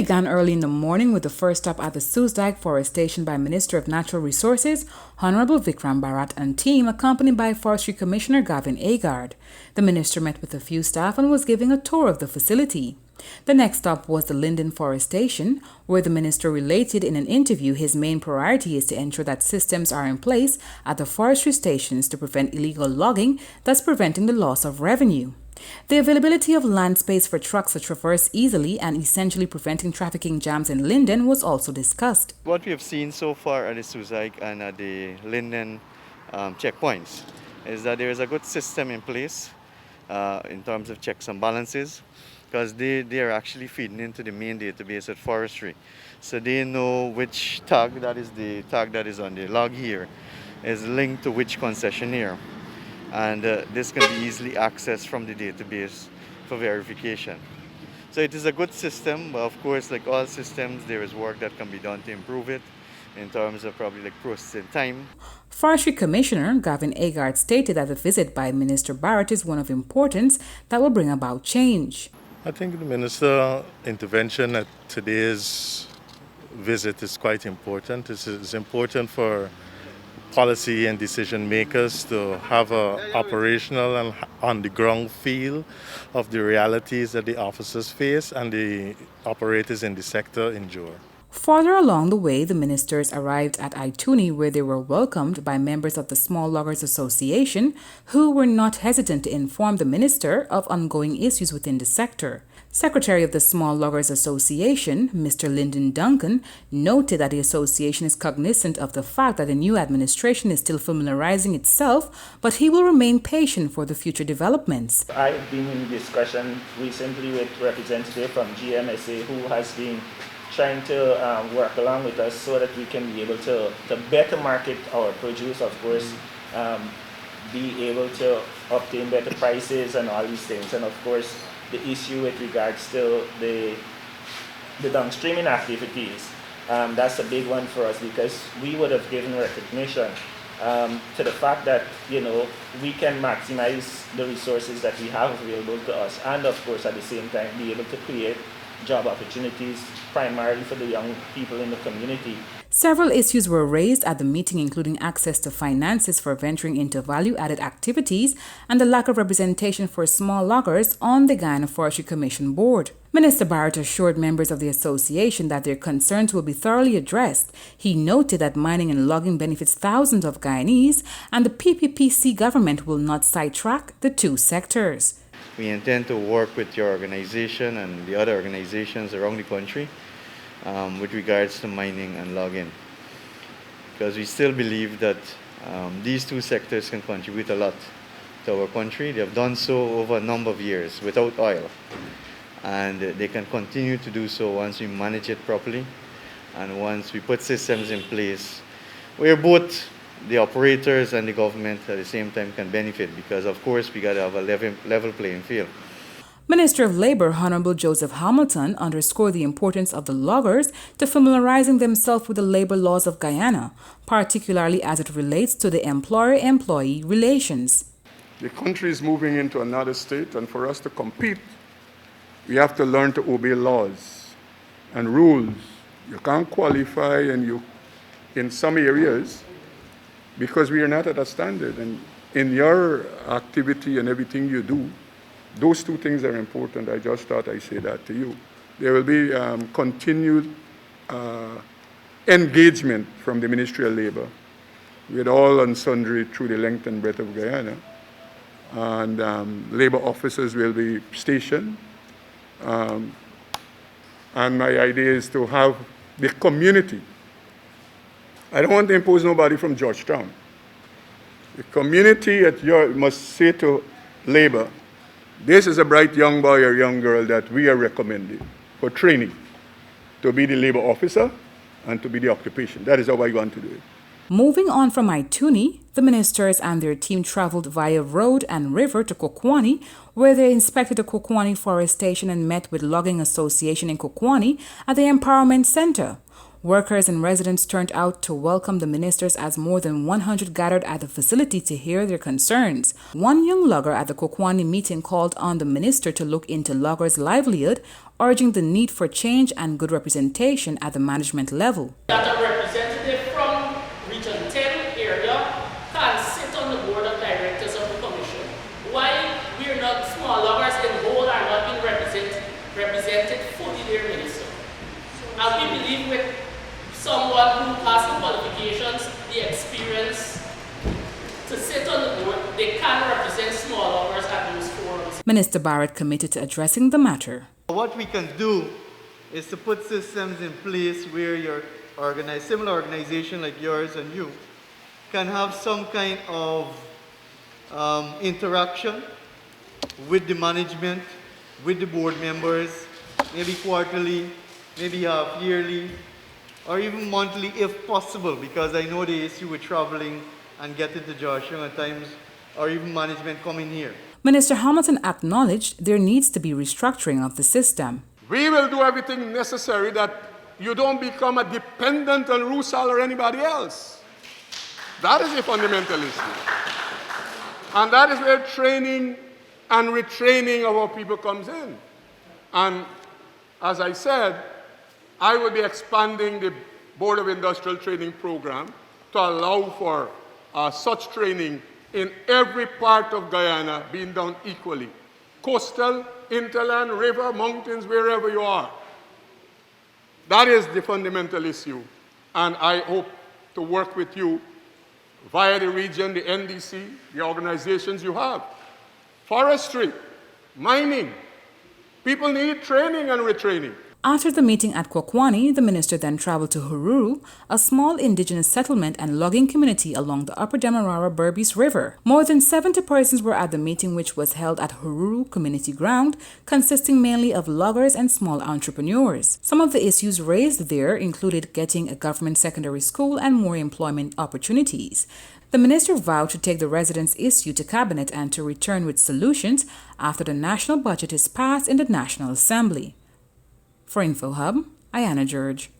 began early in the morning with the first stop at the Susdike Forestation by Minister of Natural Resources, Honorable Vikram Bharat and team, accompanied by Forestry Commissioner Gavin Agard. The minister met with a few staff and was giving a tour of the facility. The next stop was the Linden Forestation, where the minister related in an interview his main priority is to ensure that systems are in place at the forestry stations to prevent illegal logging, thus preventing the loss of revenue. The availability of land space for trucks to traverse easily and essentially preventing trafficking jams in Linden was also discussed. What we have seen so far at the Susdike and at the Linden checkpoints is that there is a good system in place in terms of checks and balances, because they are actually feeding into the main database at forestry. So they know which tag, that is the tag that is on the log here, is linked to which concessionaire. And this can be easily accessed from the database for verification. So it is a good system, but of course, like all systems, there is work that can be done to improve it in terms of probably like processing time. Forestry Commissioner Gavin Agard stated that the visit by Minister Barrett is one of importance that will bring about change. I think the minister's intervention at today's visit is quite important. It's important for policy and decision makers to have an operational and on-the-ground feel of the realities that the officers face and the operators in the sector endure. Further along the way, the ministers arrived at Ituni, where they were welcomed by members of the Small Loggers Association, who were not hesitant to inform the minister of ongoing issues within the sector. Secretary of the Small Loggers Association, Mr. Lyndon Duncan, noted that the association is cognizant of the fact that the new administration is still familiarizing itself, but he will remain patient for the future developments. I've been in discussion recently with a representative from GMSA who has been trying to work along with us so that we can be able to better market our produce, of course, be able to obtain better prices and all these things. And of course, the issue with regards to the downstreaming activities, that's a big one for us, because we would have given recognition to the fact that, you know, we can maximize the resources that we have available to us, and of course at the same time be able to create job opportunities primarily for the young people in the community. Several issues were raised at the meeting, including access to finances for venturing into value-added activities and the lack of representation for small loggers on the Guyana Forestry Commission board. Minister Barrett assured members of the association that their concerns will be thoroughly addressed. He noted that mining and logging benefits thousands of Guyanese, and the PPPC government will not sidetrack the two sectors. We intend to work with your organization and the other organizations around the country with regards to mining and logging, because we still believe that these two sectors can contribute a lot to our country. They have done so over a number of years without oil, and they can continue to do so once we manage it properly and once we put systems in place where both the operators and the government at the same time can benefit, because of course we got to have a level playing field. Minister of Labour Honorable Joseph Hamilton underscored the importance of the loggers to familiarizing themselves with the labour laws of Guyana, particularly as it relates to the employer-employee relations. The country is moving into another state, and for us to compete, we have to learn to obey laws and rules. You can't qualify in some areas because we are not at a standard. And in your activity and everything you do, those two things are important. I just thought I'd say that to you. There will be continued engagement from the Ministry of Labour with all and sundry through the length and breadth of Guyana. And Labour officers will be stationed. And my idea is to have the community. I don't want to impose nobody from Georgetown. The community must say to Labour, this is a bright young boy or young girl that we are recommending for training to be the Labour officer and to be the occupation. That is how I want to do it. Moving on from Ituni, the ministers and their team traveled via road and river to Kokwani, where they inspected the Kokwani Forestation and met with Logging Association in Kokwani at the Empowerment Center. Workers and residents turned out to welcome the ministers as more than 100 gathered at the facility to hear their concerns. One young logger at the Kokwani meeting called on the minister to look into loggers' livelihood, urging the need for change and good representation at the management level. That a representative from Region 10 area can sit on the board of directors of the commission. Why we're not, small loggers in whole are not being represented fully their minister. And we believe with someone who has the qualifications, the experience to sit on the board, they can represent small loggers at those forums. Minister Barrett committed to addressing the matter. What we can do is to put systems in place where your similar organization like yours and you can have some kind of interaction with the management, with the board members, maybe quarterly, maybe half yearly, or even monthly if possible, because I know the issue with traveling and getting to Joshua at times, or even management coming here. Minister Hamilton acknowledged there needs to be restructuring of the system. We will do everything necessary that you don't become a dependent on Rusal or anybody else. That is a fundamental issue. And that is where training and retraining of our people comes in. And as I said, I will be expanding the Board of Industrial Training program to allow for such training in every part of Guyana being done equally. Coastal, interland, river, mountains, wherever you are. That is the fundamental issue. And I hope to work with you via the region, the NDC, the organizations you have. Forestry, mining. People need training and retraining. After the meeting at Kokwani, the minister then traveled to Hururu, a small indigenous settlement and logging community along the Upper Demerara Berbice River. More than 70 persons were at the meeting, which was held at Hururu Community Ground, consisting mainly of loggers and small entrepreneurs. Some of the issues raised there included getting a government secondary school and more employment opportunities. The minister vowed to take the residents' issue to cabinet and to return with solutions after the national budget is passed in the National Assembly. For InfoHub, Ayana George.